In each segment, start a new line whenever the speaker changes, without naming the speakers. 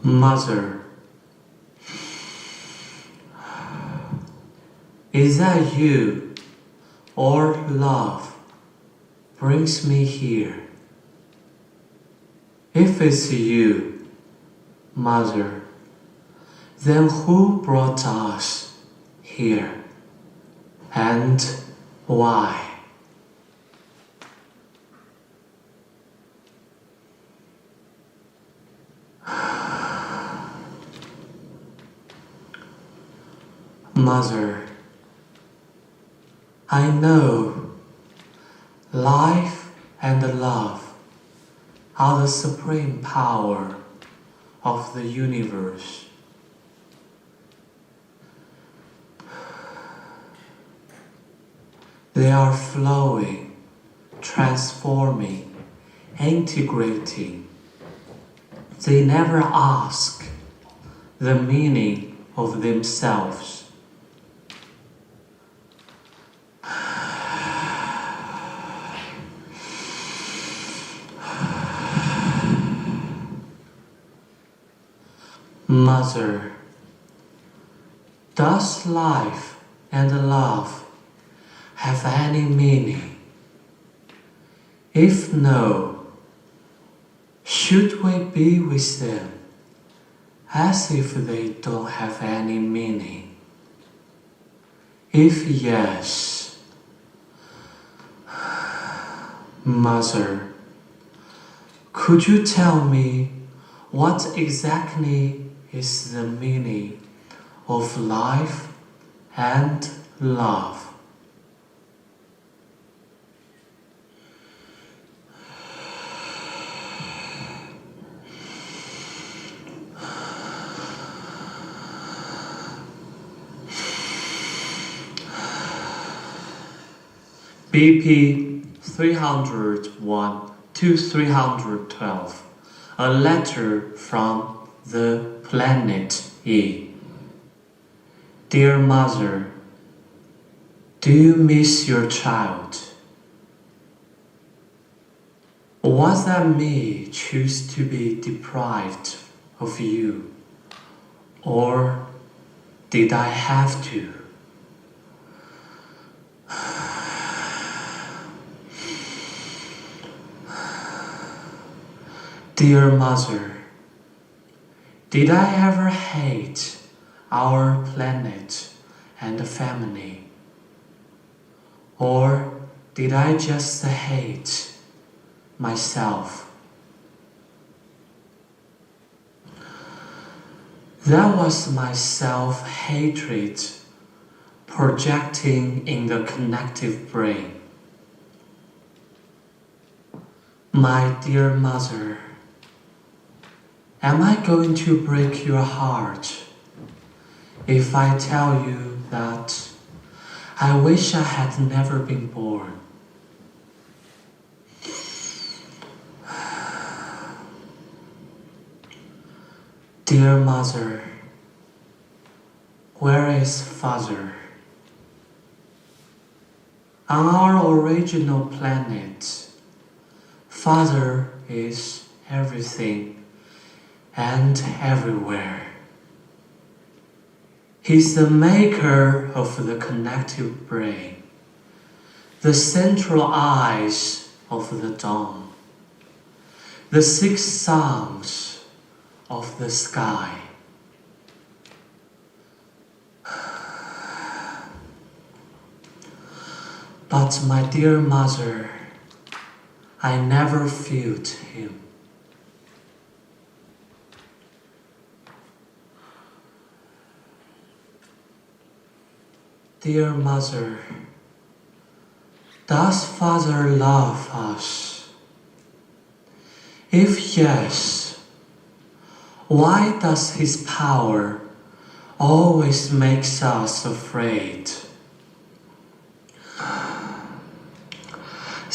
Mother, is that you, or love, brings me here? If it's you, Mother, then who brought us here, and why? Mother, I know life and love are the supreme power of the universe. They are flowing, transforming, integrating. They never ask the meaning of themselves. Mother, does life and love have any meaning? If no, should we be with them as if they don't have any meaning? If yes, Mother, could you tell me what exactly is the meaning of life and love? BP 301 to 312, a letter from the planet E. Dear Mother, do you miss your child? Was that me choose to be deprived of you, or did I have to? Dear Mother, did I ever hate our planet and family? Or did I just hate myself? That was my self-hatred projecting in the connective brain. My dear Mother, am I going to break your heart if I tell you that I wish I had never been born? Dear Mother, where is Father? On our original planet, Father is everything and everywhere. He's the maker of the connective brain, the central eyes of the dawn, the 6 suns of the sky. But my dear Mother, I never felt him. Dear Mother, does Father love us? If yes, why does his power always make us afraid?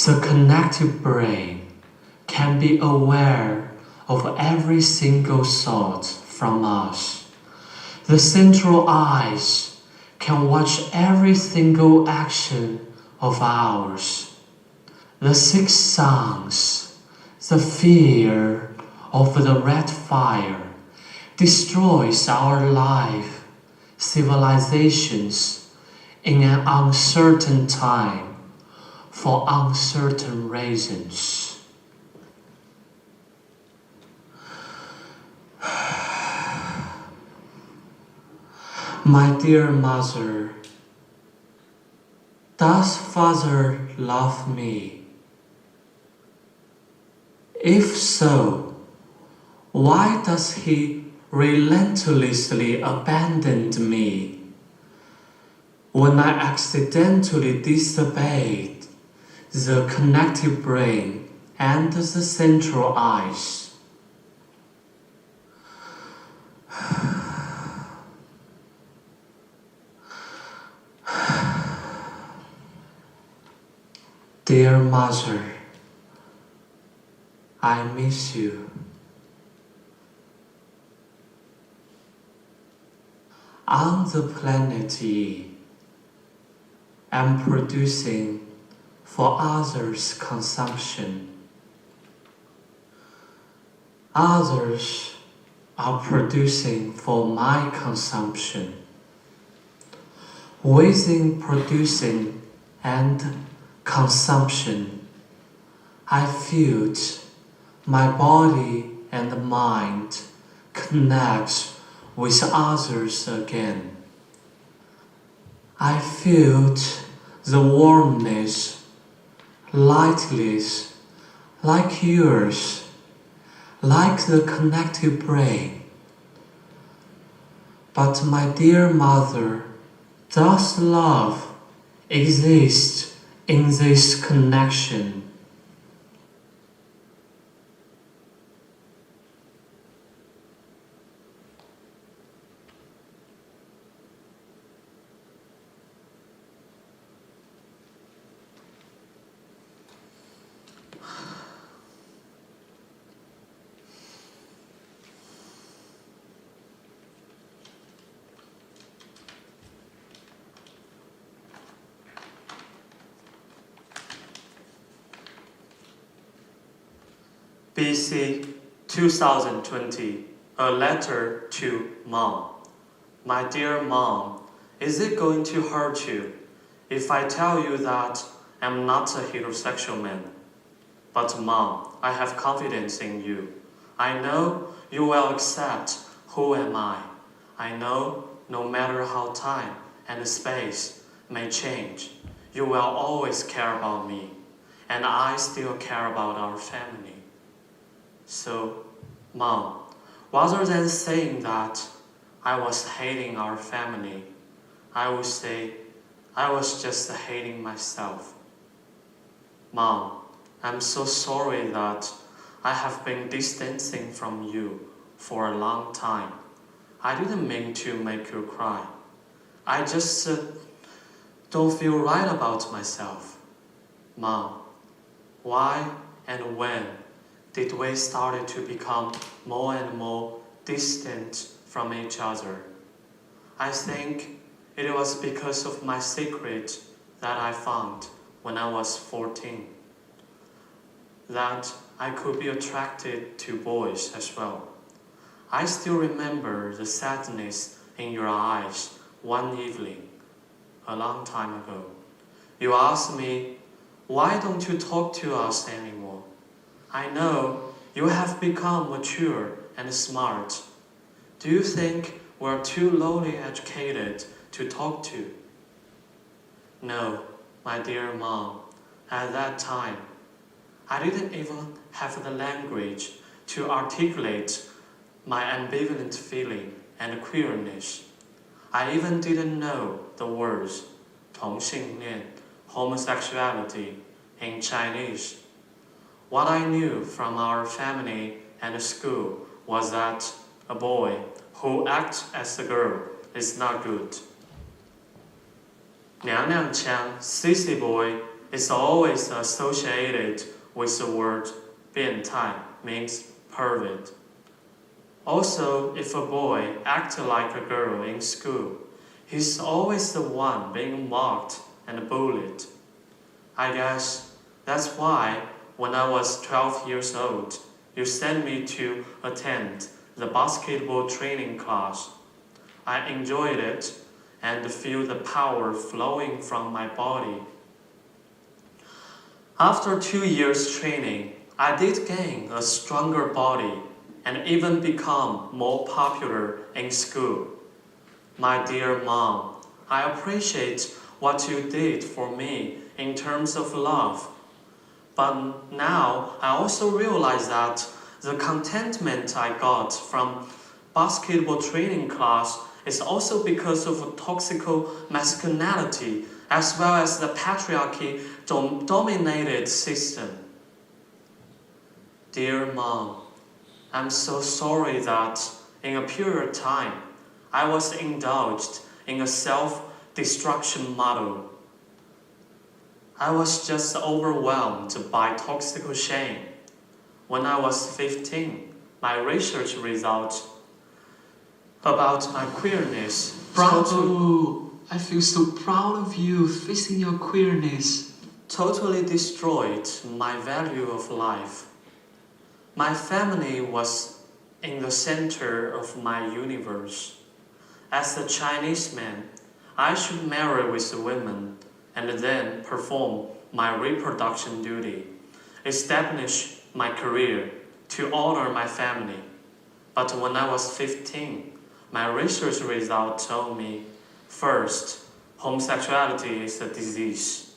The connective brain can be aware of every single thought from us. The central eyes can watch every single action of ours. The 6 suns, the fear of the red fire, destroys our life, civilizations in an uncertain time for uncertain reasons. My dear mother, does Father love me? If so, why does he relentlessly abandon me when I accidentally disobeyed the connective brain and the central eyes? Dear mother, I miss you. On the planet E, I'm producing for others' consumption. Others are producing for my consumption. Within producing and consumption, I feel my body and mind connect with others again. I feel the warmness, lightness, like yours, like the connected brain. But my dear mother, does love exist in this connection? BC 2020, a letter to Mom. My dear Mom, is it going to hurt you if I tell you that I'm not a heterosexual man? But Mom, I have confidence in you. I know you will accept who am I. I know no matter how time and space may change, you will always care about me, and I still care about our family. So, Mom, rather than saying that I was hating our family, I would say I was just hating myself. Mom, I'm so sorry that I have been distancing from you for a long time. I didn't mean to make you cry. I just don't feel right about myself. Mom, why and when did we start to become more and more distant from each other? I think it was because of my secret that I found when I was 14, that I could be attracted to boys as well. I still remember the sadness in your eyes one evening, a long time ago. You asked me, why don't you talk to us anymore? I know you have become mature and smart. Do you think we're too lowly educated to talk to? No, my dear Mom, at that time, I didn't even have the language to articulate my ambivalent feeling and queerness. I even didn't know the words 同性恋, homosexuality, in Chinese. What I knew from our family and school was that a boy who acts as a girl is not good. 娘娘腔, sissy boy, is always associated with the word 变态, means pervert. Also, if a boy acts like a girl in school, he's always the one being mocked and bullied. I guess that's why when I was 12 years old, you sent me to attend the basketball training class. I enjoyed it and feel the power flowing from my body. After 2 years training, I did gain a stronger body and even become more popular in school. My dear mom, I appreciate what you did for me in terms of love. But now I also realize that the contentment I got from basketball training class is also because of toxic masculinity as well as the patriarchy dominated system. Dear mom, I'm so sorry that in a period of time I was indulged in a self-destruction model. I was just overwhelmed by toxic shame. When I was 15, my research results about my queerness.
Bravo! I feel so proud of you facing your queerness.
Totally destroyed my value of life. My family was in the center of my universe. As a Chinese man, I should marry with women and then perform my reproduction duty, establish my career to honor my family. But when I was 15, my research results told me, first, homosexuality is a disease,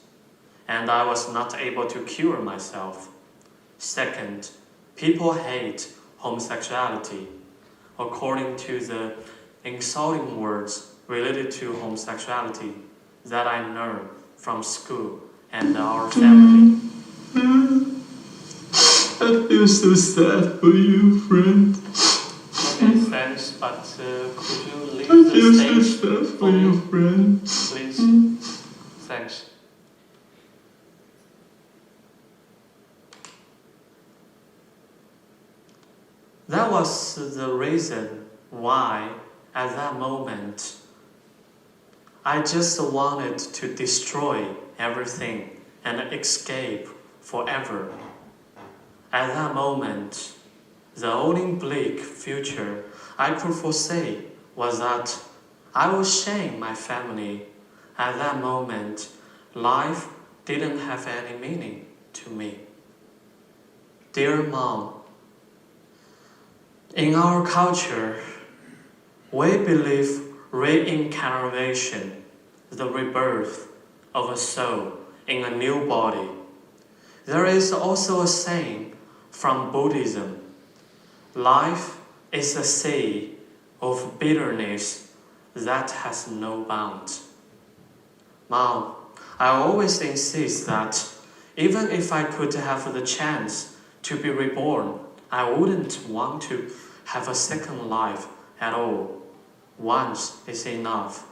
and I was not able to cure myself. Second, people hate homosexuality. According to the insulting words related to homosexuality that I learned from school and our family.
I feel so sad for you, friend.
Okay, thanks, but could you leave
I
the
feel so
stage
sad for you, friend.
please? Thanks. That was the reason why, at that moment, I just wanted to destroy everything and escape forever. At that moment, the only bleak future I could foresee was that I would shame my family. At that moment, life didn't have any meaning to me. Dear mom, in our culture, we believe reincarnation, the rebirth of a soul in a new body. There is also a saying from Buddhism, life is a sea of bitterness that has no bound. Mom, I always insist that even if I could have the chance to be reborn, I wouldn't want to have a second life at all. Once is enough.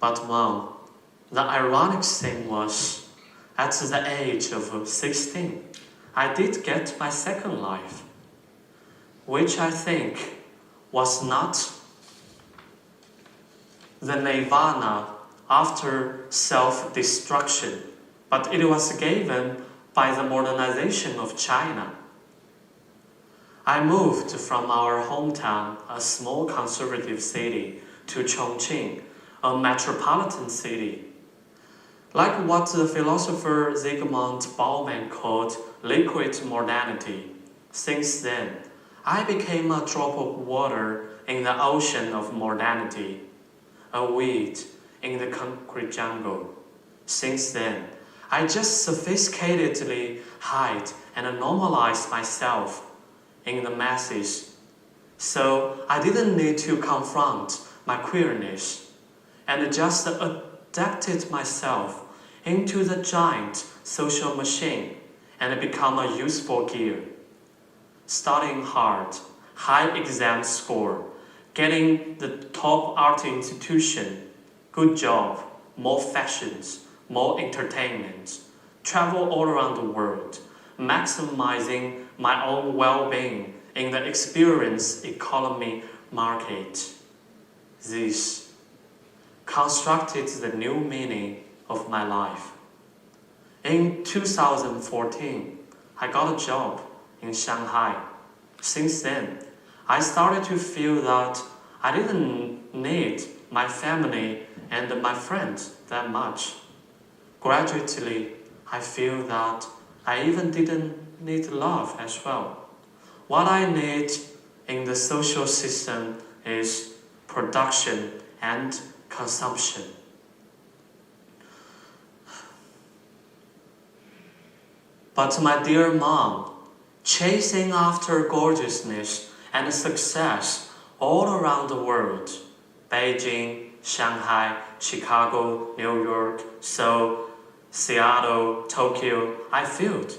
But Mom, the ironic thing was, at the age of 16, I did get my second life, which I think was not the nirvana after self-destruction, but it was given by the modernization of China. I moved from our hometown, a small conservative city, to Chongqing, a metropolitan city. Like what the philosopher Zygmunt Bauman called liquid modernity. Since then, I became a drop of water in the ocean of modernity, a weed in the concrete jungle. Since then, I just sophisticatedly hide and normalize myself in the masses. So I didn't need to confront my queerness and just adapted myself into the giant social machine and become a useful gear. Studying hard, high exam score, getting the top art institution, good job, more fashions, more entertainment, travel all around the world, maximizing my own well-being in the experience economy market. This constructed the new meaning of my life. In 2014, I got a job in Shanghai. Since then, I started to feel that I didn't need my family and my friends that much. Gradually, I feel that I even didn't need love as well. What I need in the social system is production and consumption. But my dear mom, chasing after gorgeousness and success all around the world, Beijing, Shanghai, Chicago, New York, Seoul, Seattle, Tokyo, I failed.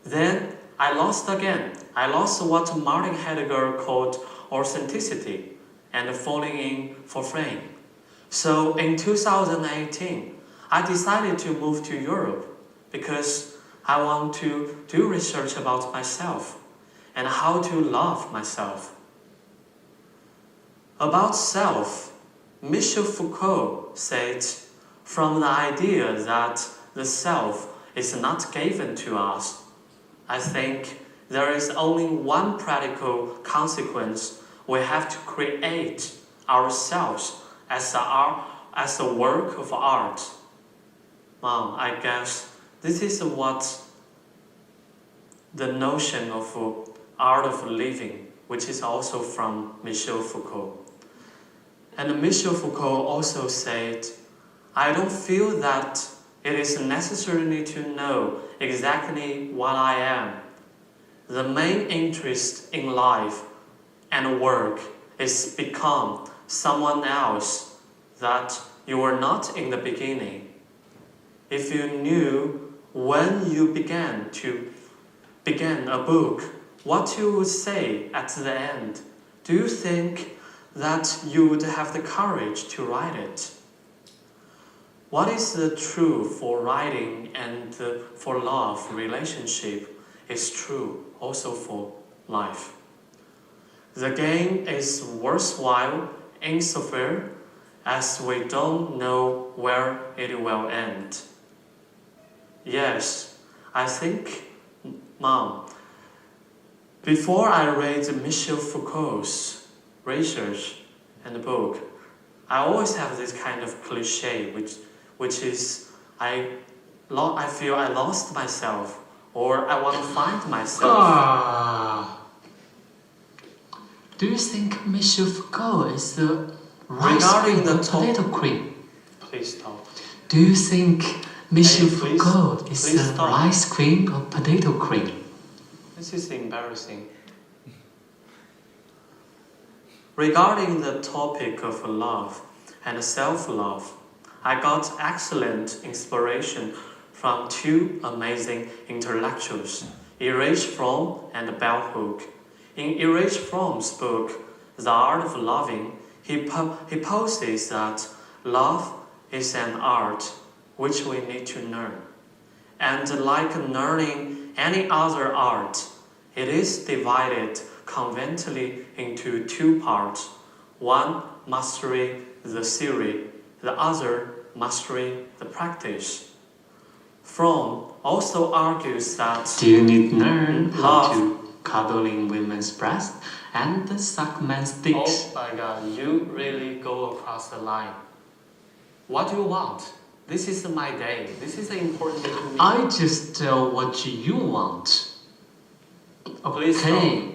Then I lost again. I lost what Martin Heidegger called authenticity and falling in for fame. So in 2018, I decided to move to Europe because I want to do research about myself and how to love myself. About self, Michel Foucault said, from the idea that the self is not given to us, I think there is only one practical consequence. We have to create ourselves as a work of art. Mom, I guess this is what the notion of art of living, which is also from Michel Foucault. And Michel Foucault also said, I don't feel that it is necessary to know exactly what I am. The main interest in life and work is become someone else that you were not in the beginning. If you knew when you began a book, what you would say at the end, do you think that you would have the courage to write it? What is the true for writing and for love relationship is true also for life. The game is worthwhile insofar as we don't know where it will end. Yes, I think, Mom, before I read Michel Foucault's research and book, I always have this kind of cliche, which is I feel I lost myself, or I want to find myself.
Do you think Michel Foucault is the rice
Regarding
queen
the
or potato queen?
Please stop.
Do you think Michel
Please
Foucault is the
stop.
rice queen or potato queen?
This is embarrassing. Regarding the topic of love and self-love, I got excellent inspiration from two amazing intellectuals, Erich Fromm and Bell Hook. In Erich Fromm's book, The Art of Loving, he poses that love is an art which we need to learn. And like learning any other art, it is divided conventionally into two parts. One, mastering the theory, the other, mastering the practice. Fromm also argues that
Do you need to learn how
love
to cuddle in women's breasts and suck men's dicks?
Oh my god, you really go across the line. What do you want? This is my day. This is important to me.
I just tell what you want.
Please
Okay.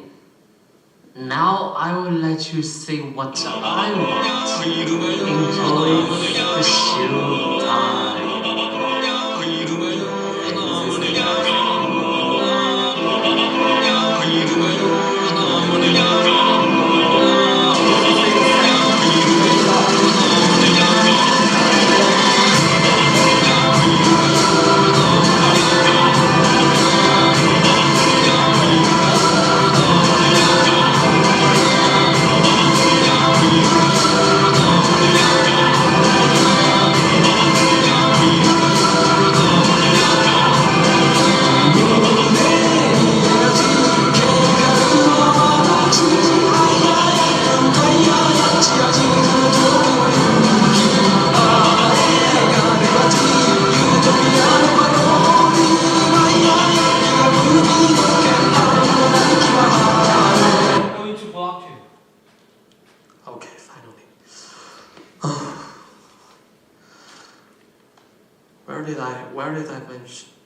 Now I will let you say what I want. Enjoy the show time.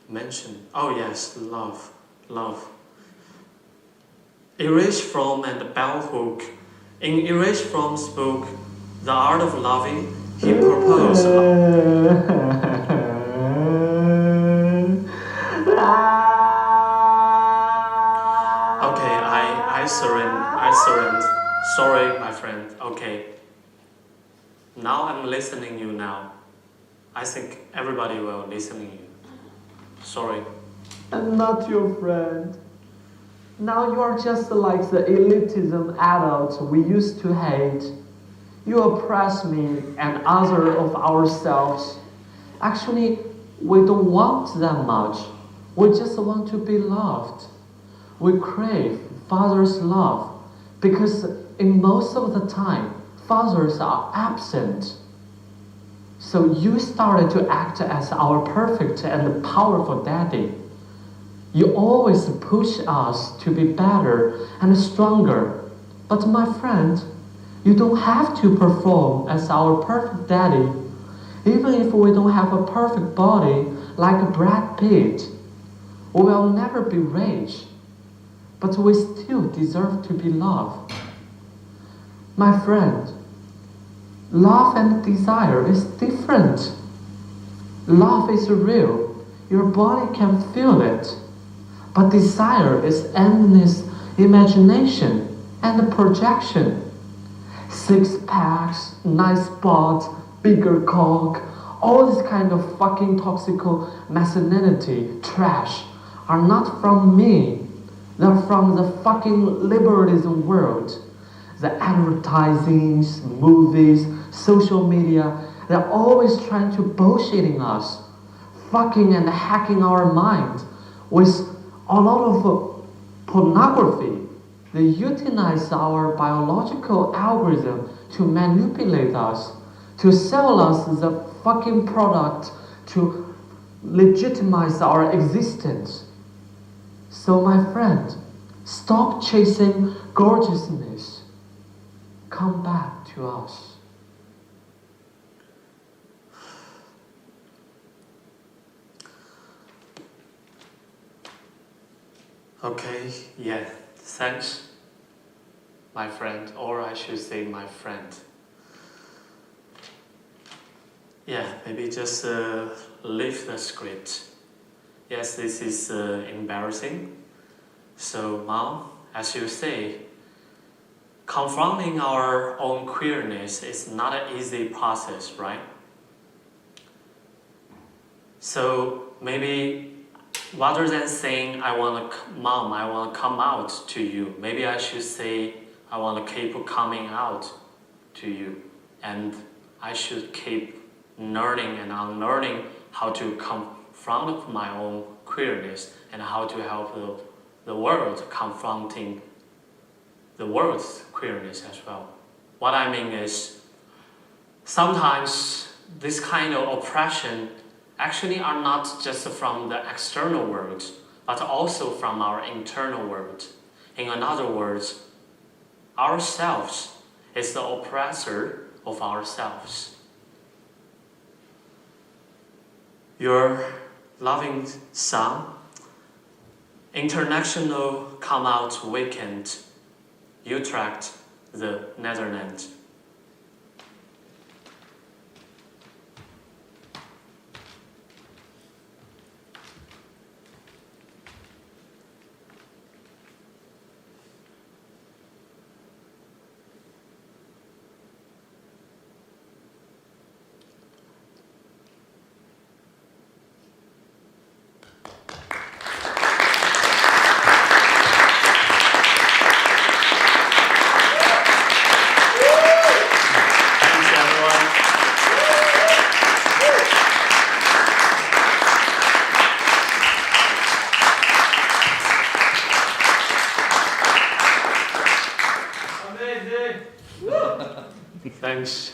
mention? Oh yes, love. Erase from and bell hook. In Erase from's book, The Art of Loving, he proposed. Okay, I surrender. Sorry, my friend. Okay. Now I'm listening you now. I think everybody will listen you. Sorry.
I'm not your friend. Now you are just like the elitism adult we used to hate. You oppress me and other of ourselves. Actually, we don't want that much. We just want to be loved. We crave Father's love because in most of the time, fathers are absent. So you started to act as our perfect and powerful daddy. You always push us to be better and stronger. But my friend, you don't have to perform as our perfect daddy. Even if we don't have a perfect body like Brad Pitt, we will never be rich. But we still deserve to be loved. My friend, love and desire is different. Love is real. Your body can feel it. But desire is endless imagination and projection. Six packs, nice butt, bigger cock, all this kind of fucking toxical masculinity trash are not from me. They're from the fucking liberalism world. The advertisings, movies, social media, they're always trying to bullshitting us, fucking and hacking our mind with a lot of pornography. They utilize our biological algorithm to manipulate us, to sell us the fucking product, to legitimize our existence. So my friend, stop chasing gorgeousness. Come back to us.
Okay, yeah, thanks, my friend, or I should say my friend. Yeah, maybe just leave the script. Yes, this is embarrassing. So, Mom, as you say, confronting our own queerness is not an easy process, right? So, maybe rather than saying, Mom, I want to come out to you, maybe I should say, I want to keep coming out to you. And I should keep learning and unlearning how to confront my own queerness and how to help the world confronting the world's queerness as well. What I mean is, sometimes this kind of oppression actually are not just from the external world, but also from our internal world. In other words, ourselves is the oppressor of ourselves. Your loving son, International Come Out Weekend, Utrecht, the Netherlands. Thanks.